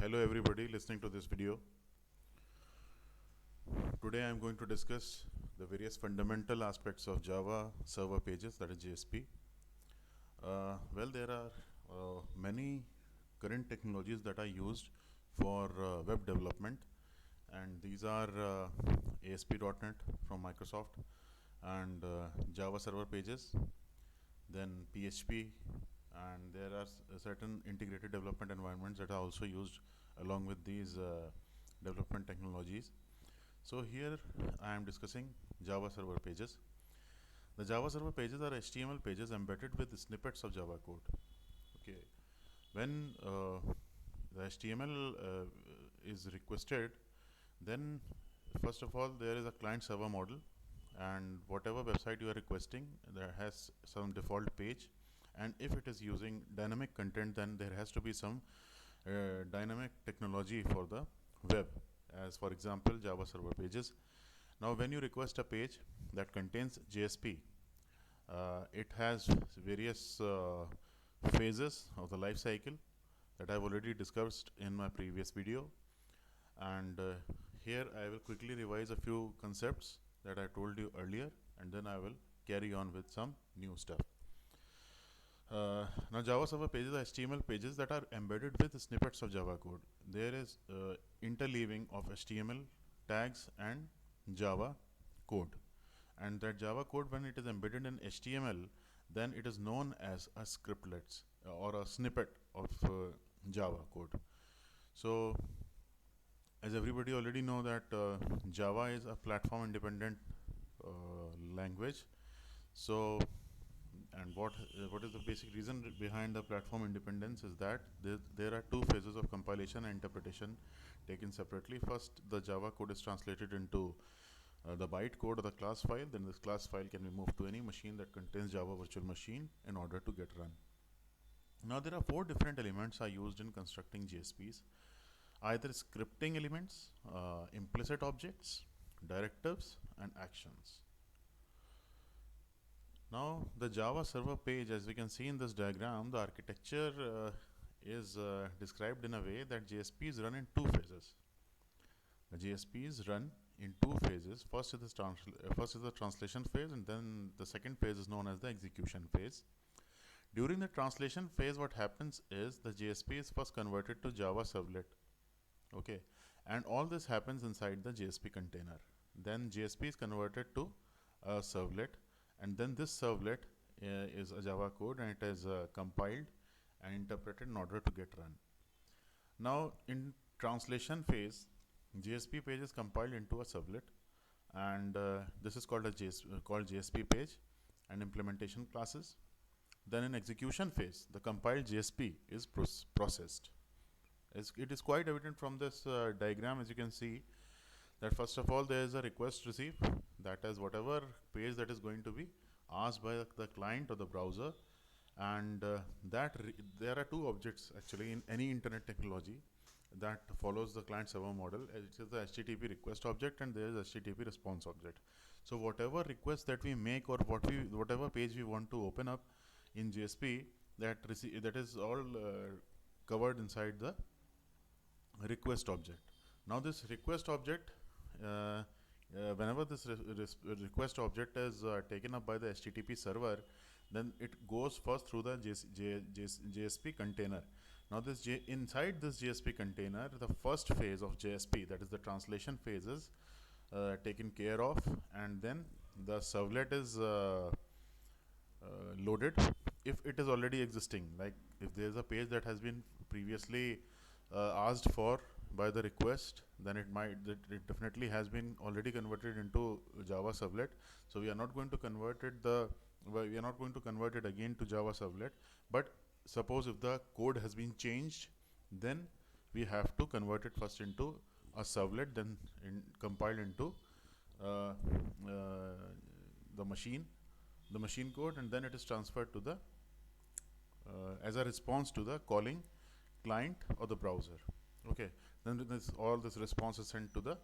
Hello everybody listening to this video. Today I am going to discuss the various fundamental aspects of Java server pages, that is JSP. There are many current technologies that are used for web development, and these are ASP.NET from Microsoft and Java server pages, then PHP, and there are certain integrated development environments that are also used along with these development technologies. So here I am discussing Java server pages. The Java server pages are HTML pages embedded with snippets of Java code. Okay, when the HTML is requested, then first of all there is a client server model, and whatever website you are requesting, there has some default page, and if it is using dynamic content, then there has to be some dynamic technology for the web, as for example Java server pages. Now when you request a page that contains JSP, it has various phases of the life cycle that I've already discussed in my previous video, and here I will quickly revise a few concepts that I told you earlier, and then I will carry on with some new stuff. Now Java server pages are HTML pages that are embedded with snippets of Java code. There is interleaving of HTML tags and Java code, and that Java code, when it is embedded in HTML, then it is known as a scriptlets or a snippet of Java code. So as everybody already know that Java is a platform independent language. So, and what is the basic reason behind the platform independence is that there are two phases of compilation and interpretation taken separately. First, the Java code is translated into the byte code of the class file. Then this class file can be moved to any machine that contains Java virtual machine in order to get run. Now there are four different elements are used in constructing JSPs: either scripting elements, implicit objects, directives, and actions. Now the Java server page, as we can see in this diagram, the architecture is described in a way that JSPs run in two phases. The JSPs run in two phases. First is the translation phase, and then the second phase is known as the execution phase. During the translation phase, what happens is the JSP is first converted to Java servlet. Okay, and all this happens inside the JSP container. Then JSP is converted to a servlet, and then this servlet is a Java code, and it is compiled and interpreted in order to get run. Now in translation phase, JSP page is compiled into a servlet, and this is called JSP page and implementation classes. Then in execution phase, the compiled JSP is processed. It is quite evident from this diagram, as you can see, that first of all there is a request receive, that is whatever page that is going to be asked by the client or the browser, and there are two objects actually in any internet technology that follows the client server model. It is the HTTP request object, and there is HTTP response object. So whatever request that we make, or whatever page we want to open up in JSP, that is all covered inside the request object. Now this request object, whenever this request object is taken up by the HTTP server, then it goes first through the JSP container. Now inside this JSP container, the first phase of JSP, that is the translation phase, is taken care of, and then the servlet is loaded if it is already existing. Like if there is a page that has been previously asked for by the request, then it definitely has been already converted into Java servlet. So we are not going to convert it again to Java servlet. But suppose if the code has been changed, then we have to convert it first into a servlet, then compiled into the machine code, and then it is transferred to the as a response to the calling client or the browser. Okay, then all this response is sent to the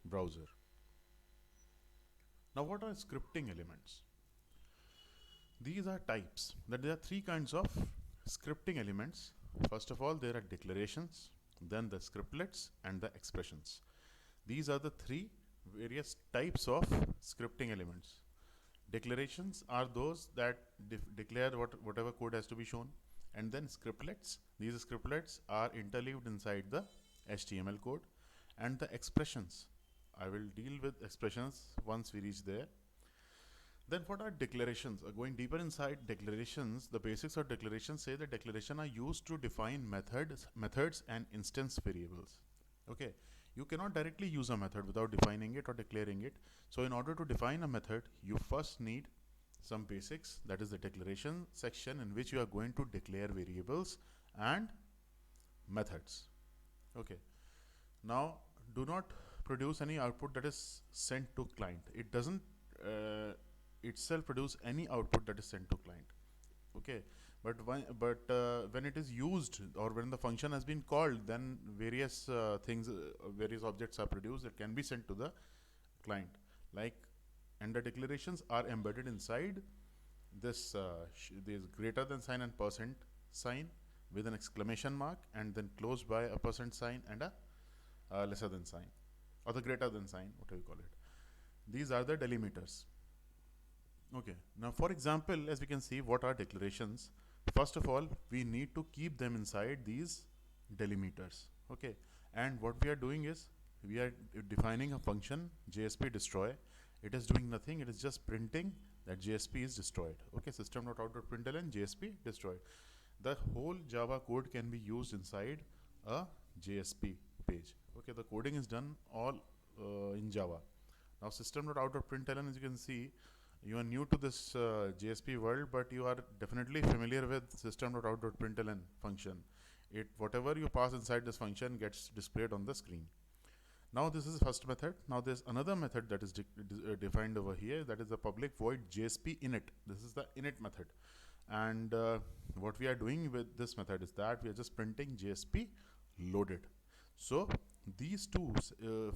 browser. Now what are scripting elements? These are types. That there are three kinds of scripting elements. First of all, there are declarations, then the scriptlets, and the expressions. These are the three various types of scripting elements. Declarations are those that declare whatever code has to be shown, and then scriptlets. These scriptlets are interleaved inside the HTML code, and the expressions. I will deal with expressions once we reach there. Then what are declarations? Going deeper inside declarations, the basics of declarations say that declaration are used to define methods and instance variables. Okay, you cannot directly use a method without defining it or declaring it. So in order to define a method, you first need some basics, that is the declaration section in which you are going to declare variables and methods. Okay, now do not produce any output that is sent to client. It doesn't itself produce any output that is sent to client. Okay, but when it is used or when the function has been called, then various various objects are produced that can be sent to the client. Like, and the declarations are embedded inside this this greater than sign and percent sign with an exclamation mark, and then closed by a percent sign and a lesser than sign, or the greater than sign, whatever you call it. These are the delimiters. Okay, now for example, as we can see, what are declarations? First of all, we need to keep them inside these delimiters. Okay, and what we are doing is we are defining a function JSP destroy. It is doing nothing, it is just printing that JSP is destroyed. Okay, system.out.println JSP destroyed. The whole Java code can be used inside a JSP page. Okay, the coding is done all in Java. Now system.out.println, as you can see, you are new to this JSP world, but you are definitely familiar with system.out.println function. Whatever you pass inside this function gets displayed on the screen. Now this is the first method. Now there's another method that is defined over here, that is the public void JSP init. This is the init method. And what we are doing with this method is that we are just printing JSP loaded. So these two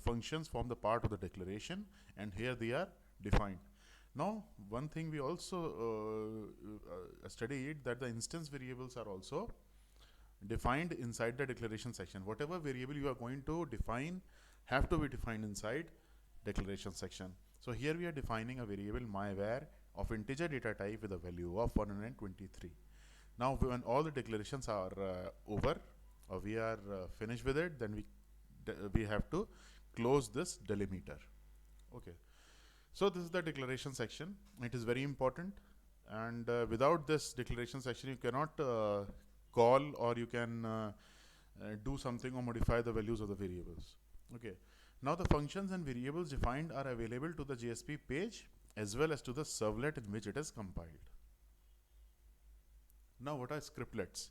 functions form the part of the declaration, and here they are defined. Now, one thing we also studied, that the instance variables are also defined inside the declaration section. Whatever variable you are going to define have to be defined inside declaration section. So here we are defining a variable myvar of integer data type with a value of 123. Now when all the declarations are over, or we are finished with it, then we have to close this delimiter. Okay. So this is the declaration section. It is very important, and without this declaration section you cannot call, or you can do something or modify the values of the variables. Okay. Now the functions and variables defined are available to the JSP page as well as to the servlet in which it is compiled. Now what are scriptlets?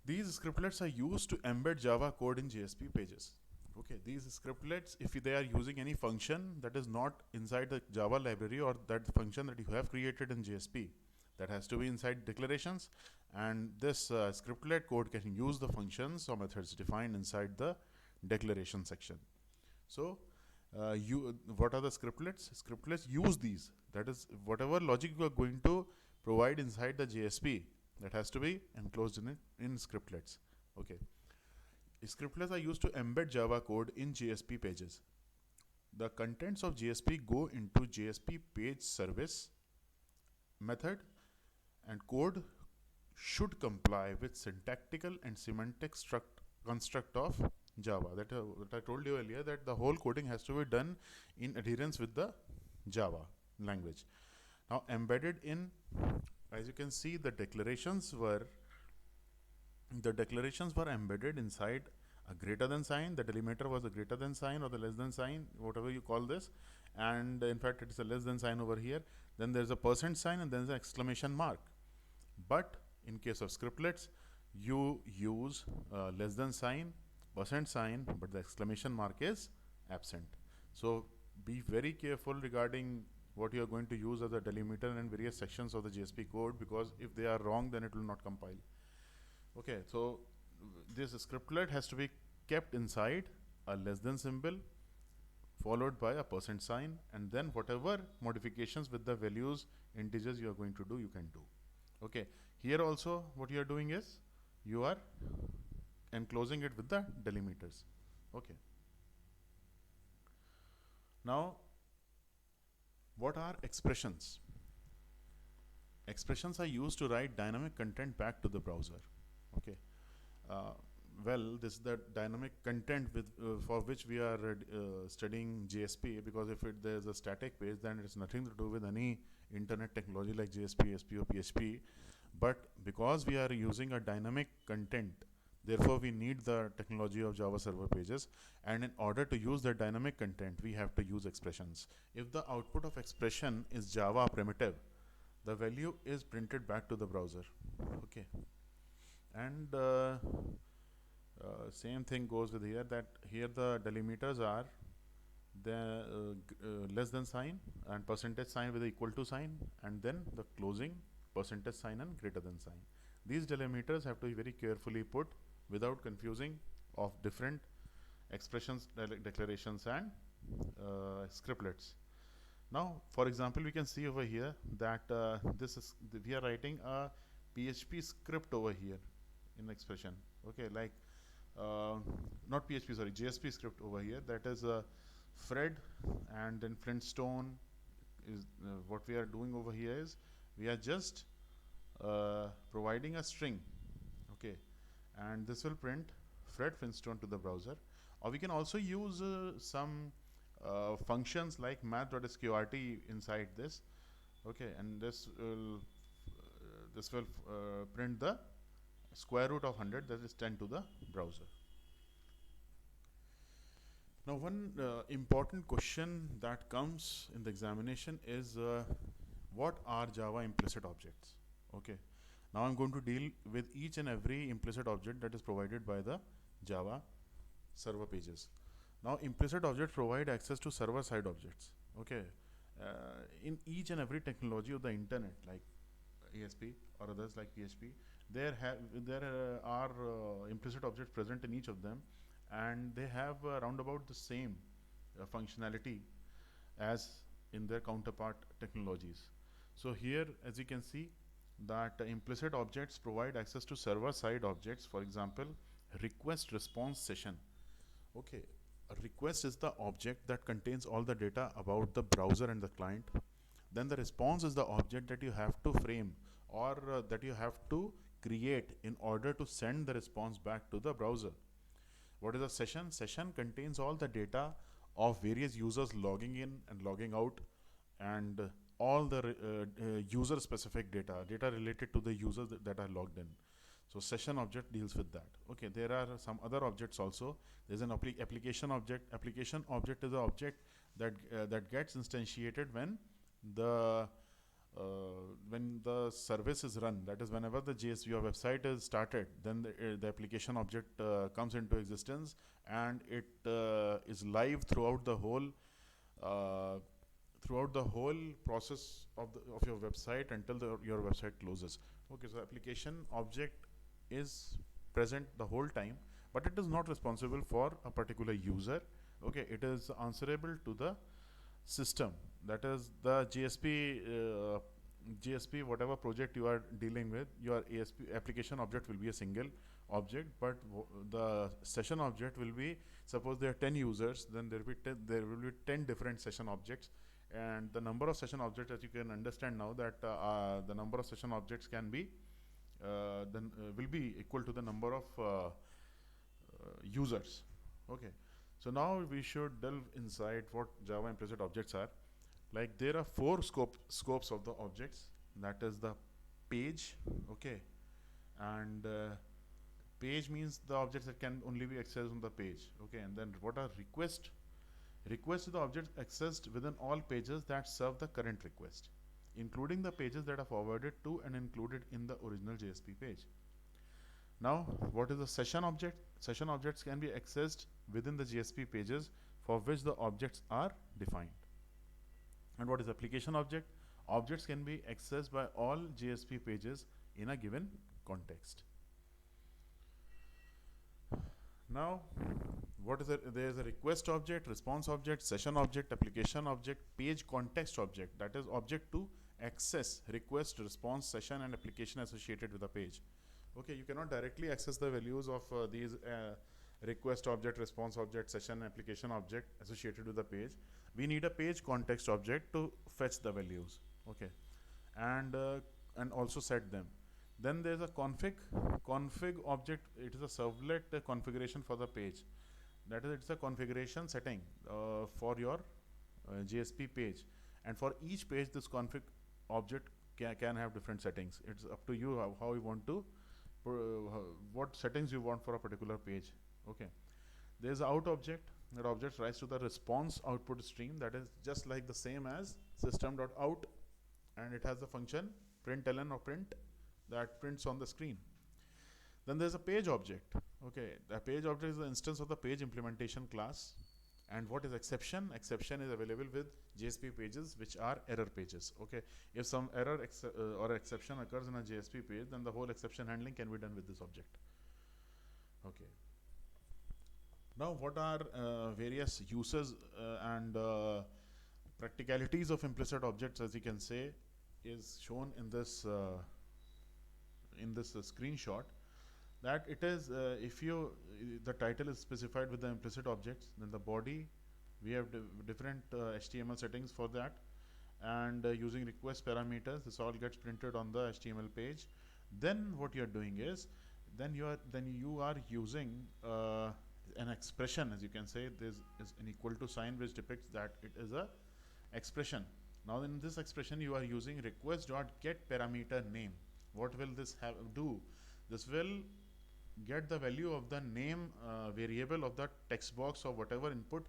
These scriptlets are used to embed Java code in JSP pages. Okay, these scriptlets, if they are using any function that is not inside the Java library, or that function that you have created in JSP, that has to be inside declarations, and this scriptlet code can use the functions or methods defined inside the declaration section. So what are the scriptlets? Scriptlets use these, that is whatever logic you are going to provide inside the JSP, that has to be enclosed in scriptlets. Okay. Scriptlets are used to embed Java code in JSP pages. The contents of JSP go into JSP page service method, and code should comply with syntactical and semantic construct of Java. That I told you earlier, that the whole coding has to be done in adherence with the Java language. Now embedded in, as you can see, the declarations were embedded inside a greater than sign. The delimiter was a greater than sign or the less than sign, whatever you call this, and in fact it is a less than sign over here. Then there's a percent sign, and then there's an exclamation mark. But in case of scriptlets, you use less than sign, percent sign, but the exclamation mark is absent. So be very careful regarding what you are going to use as a delimiter in various sections of the JSP code, because if they are wrong, then it will not compile. Okay, so this scriptlet has to be kept inside a less than symbol followed by a percent sign, and then whatever modifications with the values, integers you are going to do, you can do. Okay, here also what you are doing is you are enclosing it with the delimiters. Okay. Now, what are expressions? Expressions are used to write dynamic content back to the browser. Okay. Uh, well, this is the dynamic content with for which we are studying JSP, because if there is a static page, then it's nothing to do with any internet technology like JSP, SP, or PHP. But because we are using a dynamic content, therefore we need the technology of Java Server Pages, and in order to use the dynamic content, we have to use expressions. If the output of expression is Java primitive, the value is printed back to the browser. Okay. And same thing goes with here, that here the delimiters are the less than sign and percentage sign with the equal to sign, and then the closing percentage sign and greater than sign. These delimiters have to be very carefully put without confusing of different expressions, declarations, and scriptlets. Now, for example, we can see over here that we are writing a PHP script over here in expression. Okay, like not PHP, sorry, JSP script over here. That is Fred, and then Flintstone is what we are doing over here is we are just providing a string. Okay, and this will print Fred Flintstone to the browser. Or we can also use some functions like math.sqrt inside this. Okay, and this will print the square root of 100, that is 10, to the browser. Now, one important question that comes in the examination is what are Java implicit objects? Okay, now I'm going to deal with each and every implicit object that is provided by the Java Server Pages. Now, implicit objects provide access to server-side objects. Okay, in each and every technology of the internet, like ASP or others like PHP, there are implicit objects present in each of them, and they have round about the same functionality as in their counterpart technologies. So here, as you can see, that implicit objects provide access to server-side objects. For example, request response session. Okay, a request is the object that contains all the data about the browser and the client. Then the response is the object that you have to frame, or that you have to create in order to send the response back to the browser. What is a session? Session contains all the data of various users logging in and logging out, and all the user specific data related to the users that are logged in. So session object deals with that. Okay, there are some other objects also. There's an application object. Application object is an object that gets instantiated when the service is run. That is, whenever the your website is started, then the application object comes into existence, and it is live throughout the whole process of your website until your website closes. Okay, so application object is present the whole time, but it is not responsible for a particular user. Okay, it is answerable to the system. That is the GSP, whatever project you are dealing with, your ASP application object will be a single object, but the session object will be, suppose there are 10 users, then there will be 10 different session objects, and the number of session objects, as you can understand now, that the number of session objects can be will be equal to the number of users. Okay, so now we should delve inside what Java implicit objects are. Like, there are four scopes of the objects. That is the page. Okay, and page means the objects that can only be accessed on the page. Okay, and then what are request? Request is the object accessed within all pages that serve the current request, including the pages that are forwarded to and included in the original JSP page. Now, what is a session object? Session objects can be accessed within the JSP pages for which the objects are defined. And what is application object? Objects can be accessed by all JSP pages in a given context. Now, what is it? There is a request object, response object, session object, application object, page context object. That is object to access request, response, session, and application associated with a page. Okay, you cannot directly access the values of these request object, response object, session application object associated with the page. We need a page context object to fetch the values. Okay, and also set them. Then there's a config object. It is a servlet configuration for the page. That is, it's a configuration setting for your JSP page, and for each page this config object can have different settings. It's up to you how you want to what settings you want for a particular page. Okay, there's out object. That object writes to the response output stream, that is just like the same as system.out, and it has the function println or print that prints on the screen. Then there's a page object. Okay, the page object is the instance of the page implementation class. And what is exception? Exception is available with JSP pages which are error pages. Okay, if some error or exception occurs in a JSP page, then the whole exception handling can be done with this object. Okay. Now, what are various uses and practicalities of implicit objects, as you can say, is shown in this screenshot. That it is if you the title is specified with the implicit objects, then the body we have different HTML settings for that, and using request parameters, this all gets printed on the HTML page. Then what you are doing is you are using an expression, as you can say. This is an equal to sign which depicts that it is a expression. Now in this expression you are using request.get parameter name. What will this do? This will get the value of the name variable of the text box or whatever input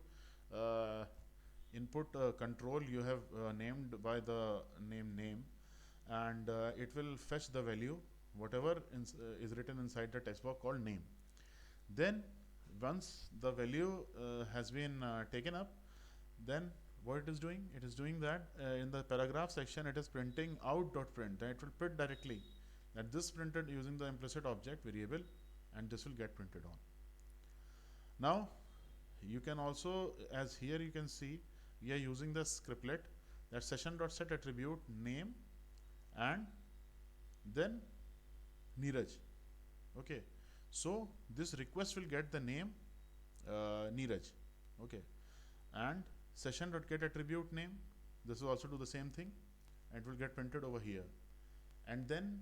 control you have named by the name, and it will fetch the value whatever is written inside the text box called name. Then once the value has been taken up, then what it is doing? It is doing that in the paragraph section it is printing out.print. Then it will print directly that this printed using the implicit object variable, and this will get printed on. Now you can also, as here you can see, we are using the scriptlet, that session.set attribute name and then Neeraj. Okay, so this request will get the name Neeraj. Okay, and session.get attribute name, this will also do the same thing, and it will get printed over here. And then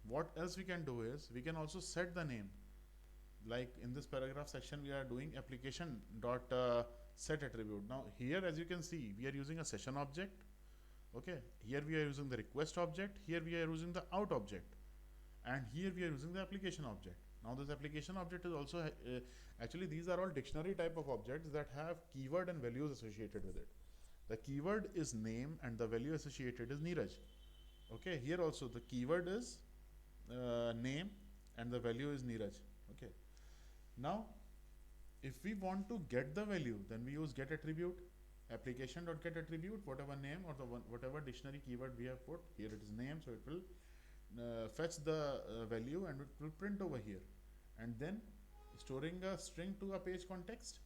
what else we can do is we can also set the name. Like in this paragraph section we are doing application dot set attribute. Now here, as you can see, we are using a session object. Okay, here we are using the request object, here we are using the out object, and here we are using the application object. Now this application object is also actually these are all dictionary type of objects that have keyword and values associated with it. The keyword is name and the value associated is Neeraj. Okay, here also the keyword is name and the value is Neeraj. Okay, now if we want to get the value, then we use get attribute, application.get attribute, whatever name or the whatever dictionary keyword we have put. Here it is name, so it will fetch the value and it will print over here, and then storing a string to a page context,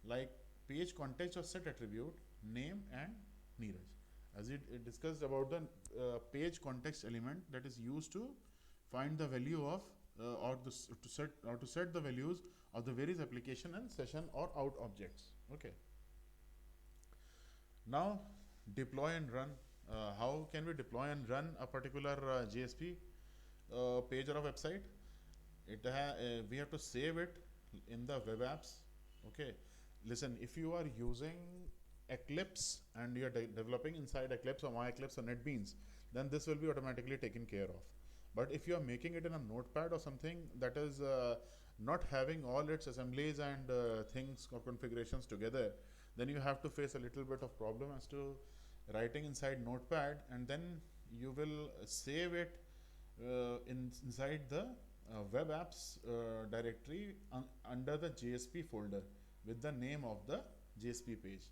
like page context or set attribute name and Neeraj. As it discussed about the page context element that is used to find the value of to set the values of the various application and session or out objects. Okay. Now deploy and run. How can we deploy and run a particular JSP page or a website? We have to save it in the web apps. Okay, listen, if you are using Eclipse and you are developing inside Eclipse or MyEclipse or NetBeans, then this will be automatically taken care of. But if you are making it in a notepad or something that is not having all its assemblies and things or configurations together, then you have to face a little bit of problem as to writing inside notepad, and then you will save it inside the web apps directory under the JSP folder with the name of the JSP page.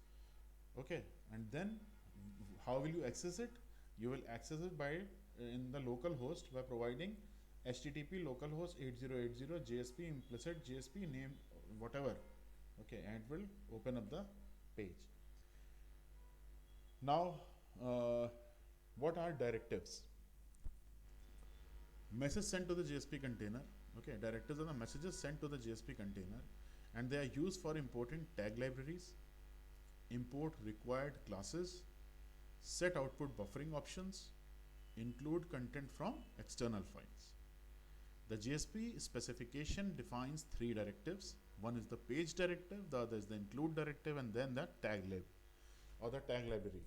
Okay, and then how will you access it? You will access it by in the local host by providing http localhost 8080 JSP implicit JSP name whatever. Okay, and it will open up the page. Now what are directives? Message sent to the JSP container. Okay, directives are the messages sent to the JSP container, and they are used for importing tag libraries, import required classes, set output buffering options, include content from external files. The JSP specification defines three directives. One is the page directive, the other is the include directive, and then the tag lib or the tag library.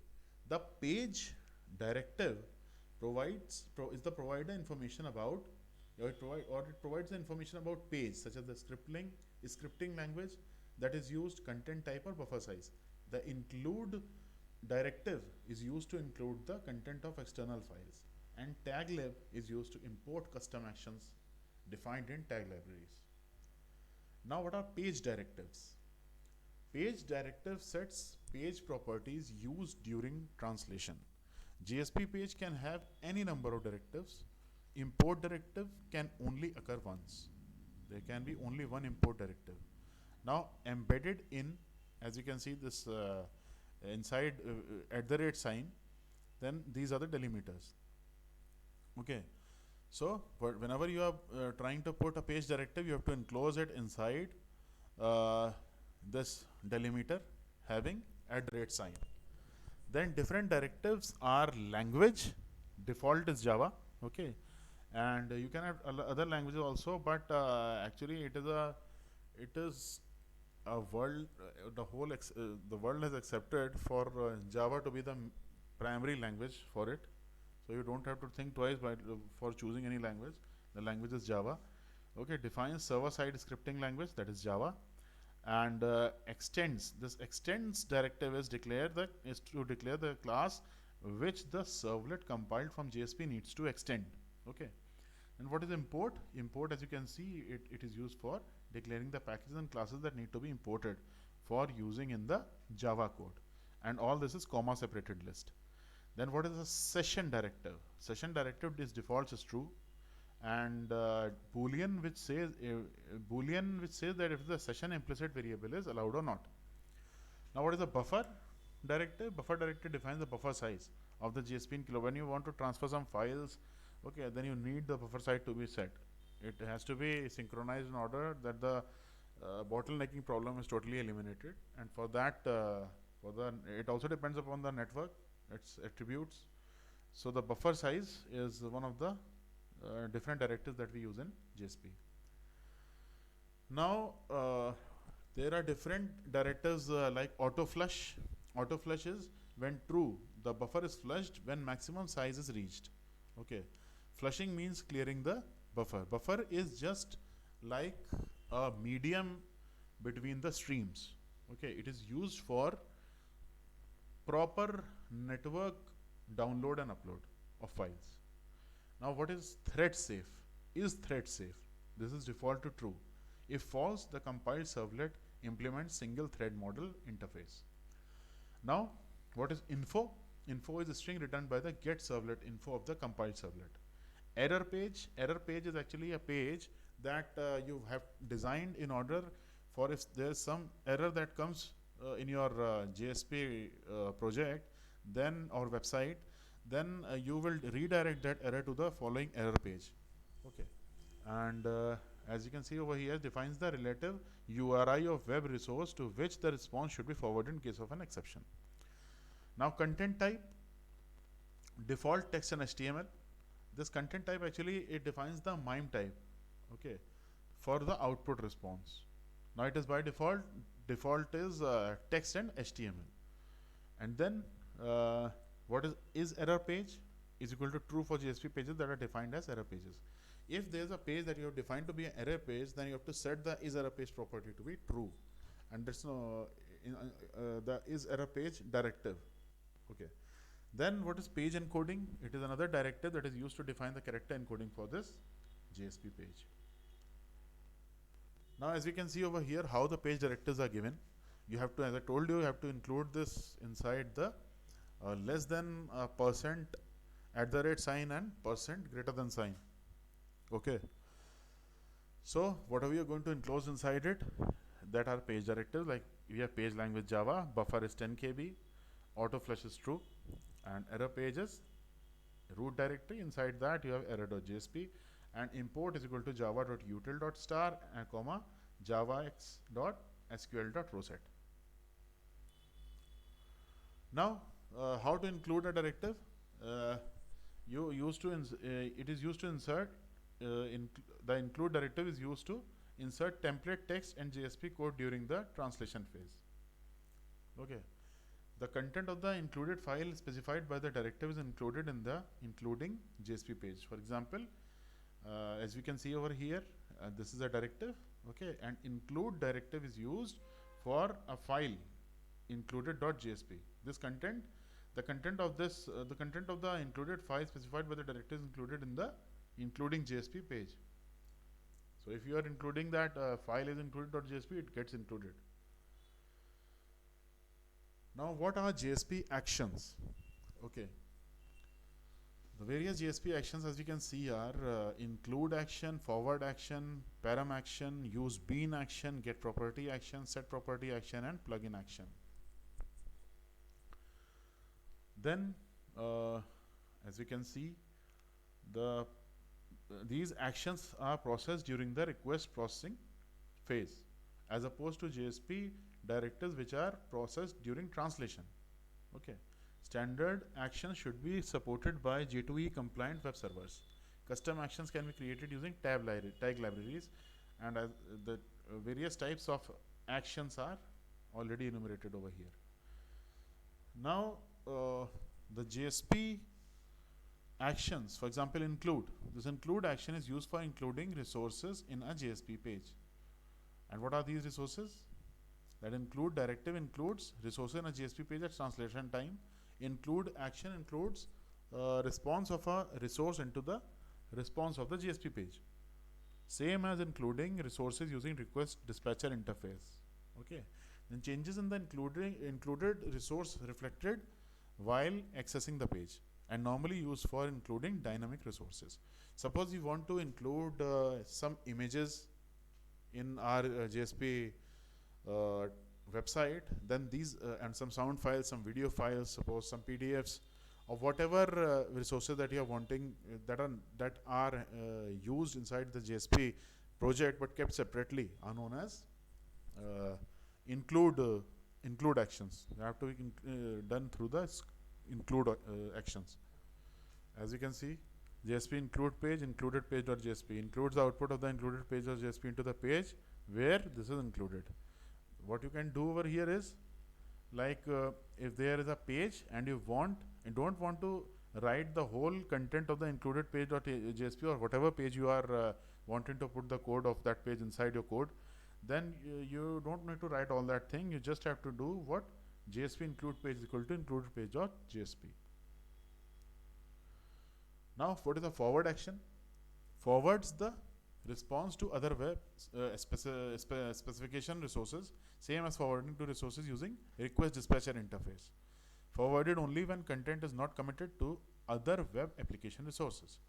The page directive is the provider information about it provides the information about page, such as the scripting language that is used, content type, or buffer size. The include directive is used to include the content of external files, and tag lib is used to import custom actions defined in tag libraries. Now, what are page directives? Page directive sets page properties used during translation. JSP page can have any number of directives. Import directive can only occur once. There can be only one import directive. Now, embedded in, as you can see this inside @ sign, then these are the delimiters. Okay. So, whenever you are trying to put a page directive, you have to enclose it inside this delimiter having @ sign. Then different directives are language. Default is Java. Okay, and you can have other languages also, but actually it is a world. The world has accepted for Java to be the primary language for it. So you don't have to think twice for choosing any language. The language is Java. Okay, defines server-side scripting language, that is Java, and extends. This extends directive is to declare the class which the servlet compiled from JSP needs to extend. Okay, and what is import? Import, as you can see, it is used for declaring the packages and classes that need to be imported for using in the Java code, and all this is comma separated list. Then what is a session directive? Session directive is defaults is true, and boolean which says that if the session implicit variable is allowed or not. Now, what is a buffer directive? Buffer directive defines the buffer size of the JSP in kilo. When you want to transfer some files, okay, then you need the buffer size to be set. It has to be synchronized in order that the bottlenecking problem is totally eliminated, and for that it also depends upon the network, its attributes. So the buffer size is one of the different directives that we use in JSP. Now there are different directives like auto flush. Auto flush is when true, the buffer is flushed when maximum size is reached. Okay, flushing means clearing the buffer. Buffer is just like a medium between the streams. Okay, it is used for proper network download and upload of files. Now, what is thread safe? Is thread safe? This is default to true. If false, the compiled servlet implements single thread model interface. Now, what is info? Info is a string returned by the get servlet info of the compiled servlet. Error page. Error page is actually a page that you have designed in order for if there is some error that comes in your JSP project, then or website, then you will redirect that error to the following error page. Okay, and as you can see over here, defines the relative URI of web resource to which the response should be forwarded in case of an exception. Now, content type, default text and HTML. This content type actually it defines the MIME type, okay, for the output response. Now it is by default. Default is text and HTML, and then what is error page is equal to true for JSP pages that are defined as error pages. If there is a page that you have defined to be an error page, then you have to set the is error page property to be true, and that's the is error page directive. Okay. Then what is page encoding? It is another directive that is used to define the character encoding for this JSP page. Now, as we can see over here, how the page directives are given. You have to, as I told you, you have to include this inside the less than percent @ sign and percent greater than sign. Okay. So whatever you are going to enclose inside it, that are page directives. Like we have page language Java, buffer is 10 KB, auto flush is true, and error pages root directory. Inside that you have error.jsp, and import is equal to java.util.star and comma javax.sql.rosette. Now, how to include a directive? Uh, you used to it is used to insert the include directive is used to insert template text and JSP code during the translation phase. Okay. The content of the included file specified by the directive is included in the including JSP page. For example, as we can see over here, this is a directive, okay, and include directive is used for a file included.jsp. This content, the content of the included file specified by the directive is included in the including JSP page. So if you are including that file is included.jsp, it gets included. Now, what are JSP actions? Okay. The various JSP actions, as we can see, are include action, forward action, param action, use bean action, get property action, set property action, and plugin action. Then, as we can see, these actions are processed during the request processing phase, as opposed to JSP directives which are processed during translation. Okay. Standard actions should be supported by J2EE compliant web servers. Custom actions can be created using tag libraries, and the various types of actions are already enumerated over here. Now, the JSP actions, for example, include. This include action is used for including resources in a JSP page. And what are these resources? That include directive includes resources in a JSP page at translation time. Include action includes response of a resource into the response of the JSP page. Same as including resources using request dispatcher interface. Okay. Then changes in the included resource reflected while accessing the page, and normally used for including dynamic resources. Suppose you want to include some images in our JSP website, then these and some sound files, some video files, suppose some PDFs of whatever resources that you are wanting that are used inside the JSP project but kept separately are known as include actions. They have to be done through the include actions. As you can see, JSP include page, included page.jsp includes the output of the included page.jsp into the page where this is included. What you can do over here is, like if there is a page and you don't want to write the whole content of the included page.jsp or whatever page you are wanting to put the code of that page inside your code, then you don't need to write all that thing. You just have to do what JSP include page is equal to included page.jsp. Now, what is the forward action? Forwards the response to other web specification resources, same as forwarding to resources using request dispatcher interface. Forwarded only when content is not committed to other web application resources.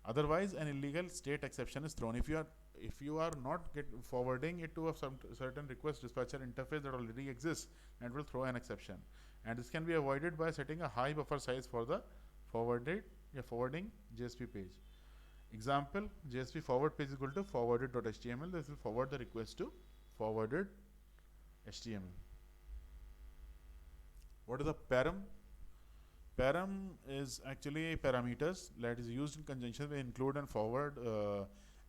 Otherwise, an illegal state exception is thrown. If you are not forwarding it to a certain request dispatcher interface that already exists, and will throw an exception. And this can be avoided by setting a high buffer size for the forwarding JSP page. Example, JSP forward page is equal to forwarded.html. This will forward the request to forwarded HTML. What is a param? Param is actually parameters that is used in conjunction with include and forward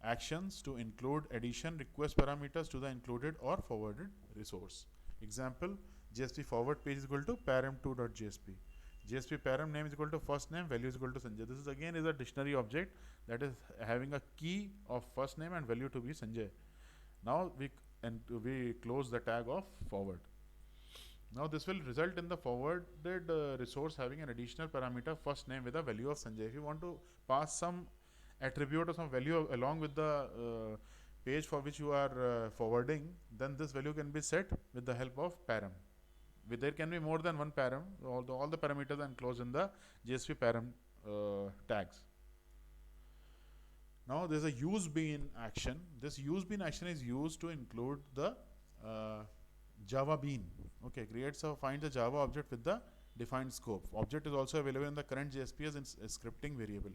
actions to include addition request parameters to the included or forwarded resource. Example, JSP forward page is equal to param2.jsp. JSP param name is equal to first name, value is equal to Sanjay. This is again is a dictionary object that is having a key of first name and value to be Sanjay. Now we close the tag of forward. Now this will result in the forwarded resource having an additional parameter first name with a value of Sanjay. If you want to pass some attribute or some value along with the page for which you are forwarding, then this value can be set with the help of param. There can be more than one param. All the parameters are enclosed in the JSP param tags. Now there is a use bean action. This use bean action is used to include the Java bean. Okay, finds a Java object with the defined scope. Object is also available in the current JSP as a scripting variable.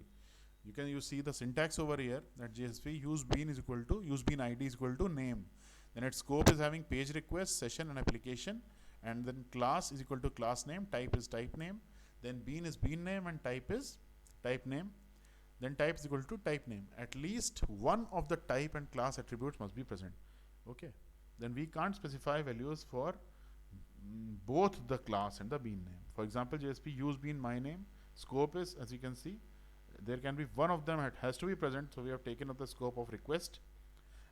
you see the syntax over here that JSP use bean is equal to use bean ID is equal to name. Then its scope is having page request, session, and application. And then class is equal to class name, type is type name. Then bean is bean name, and type is type name. Then type is equal to type name. At least one of the type and class attributes must be present. Okay. Then we can't specify values for both the class and the bean name. For example, JSP use bean my name. Scope is, as you can see, there can be one of them has to be present. So we have taken up the scope of request.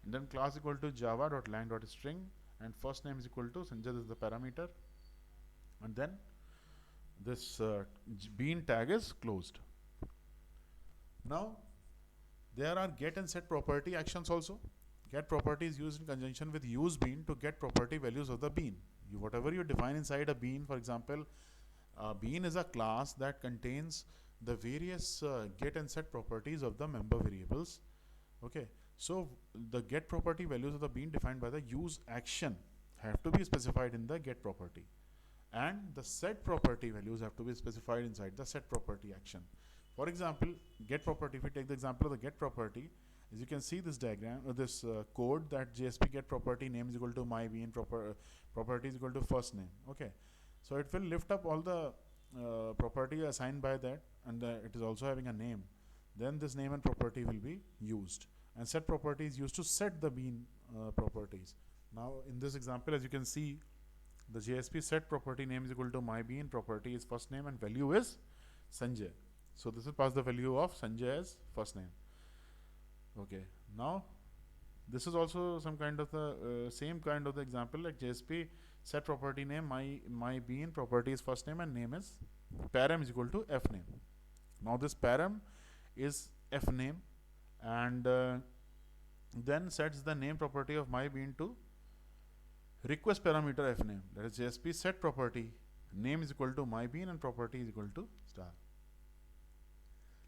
And then class equal to java.lang.string, and first name is equal to Sanjay, this is the parameter. And then this bean tag is closed. Now there are get and set property actions also. Get property is used in conjunction with use bean to get property values of the bean. Whatever you define inside a bean, for example, bean is a class that contains the various get and set properties of the member variables. Okay, so the get property values of the bean defined by the use action have to be specified in the get property, and the set property values have to be specified inside the set property action. For example, get property, if we take the example of the get property, as you can see this diagram, this code that JSP get property name is equal to my bean property is equal to first name. Okay, so it will lift up all the property assigned by that, and it is also having a name. Then this name and property will be used, and set property is used to set the bean properties. Now in this example, as you can see, the JSP set property name is equal to my bean, property is first name, and value is Sanjay. So this will pass the value of Sanjay as first name. Okay, now this is also some kind of the same kind of the example, like JSP set property name my bean, property is first name, and name is param is equal to f name. Now this param is f name, and then sets the name property of my bean to request parameter f name. That is JSP set property name is equal to my bean and property is equal to star.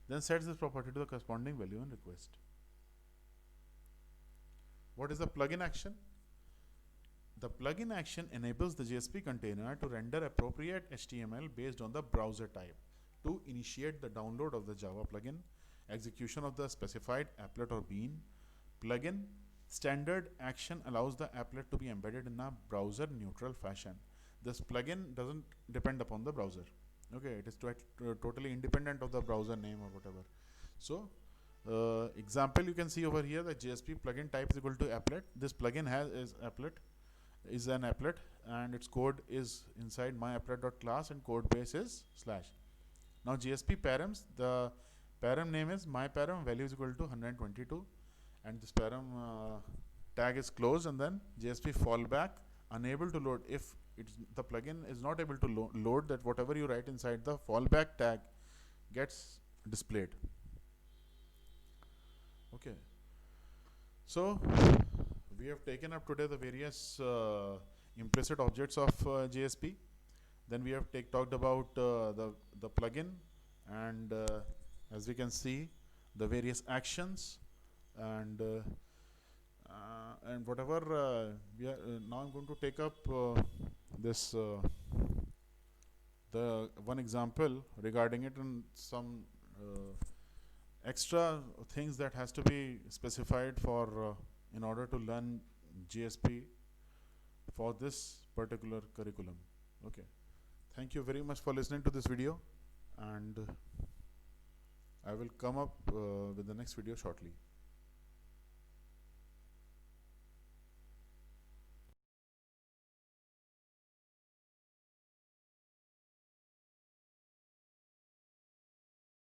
Then sets this property to the corresponding value in request. What is the plugin action? The plugin action enables the JSP container to render appropriate HTML based on the browser type, to initiate the download of the Java plugin, execution of the specified applet or bean. Plugin standard action allows the applet to be embedded in a browser neutral fashion. This plugin doesn't depend upon the browser. Okay, it is totally independent of the browser name or whatever. So example, you can see over here that JSP plugin type is equal to applet. This plugin is an applet, and its code is inside myapplet.class, and code base is /. Now JSP params, the param name is my param, value is equal to 122, and this param tag is closed, and then JSP fallback unable to load. If the plugin is not able to load, that whatever you write inside the fallback tag gets displayed. Okay, so we have taken up today the various implicit objects of JSP. Then we have talked about the plugin, and as we can see, the various actions, and whatever we are now I'm going to take up this the one example regarding it, and some extra things that has to be specified for in order to learn JSP for this particular curriculum. Okay, thank you very much for listening to this video, and I will come up with the next video shortly.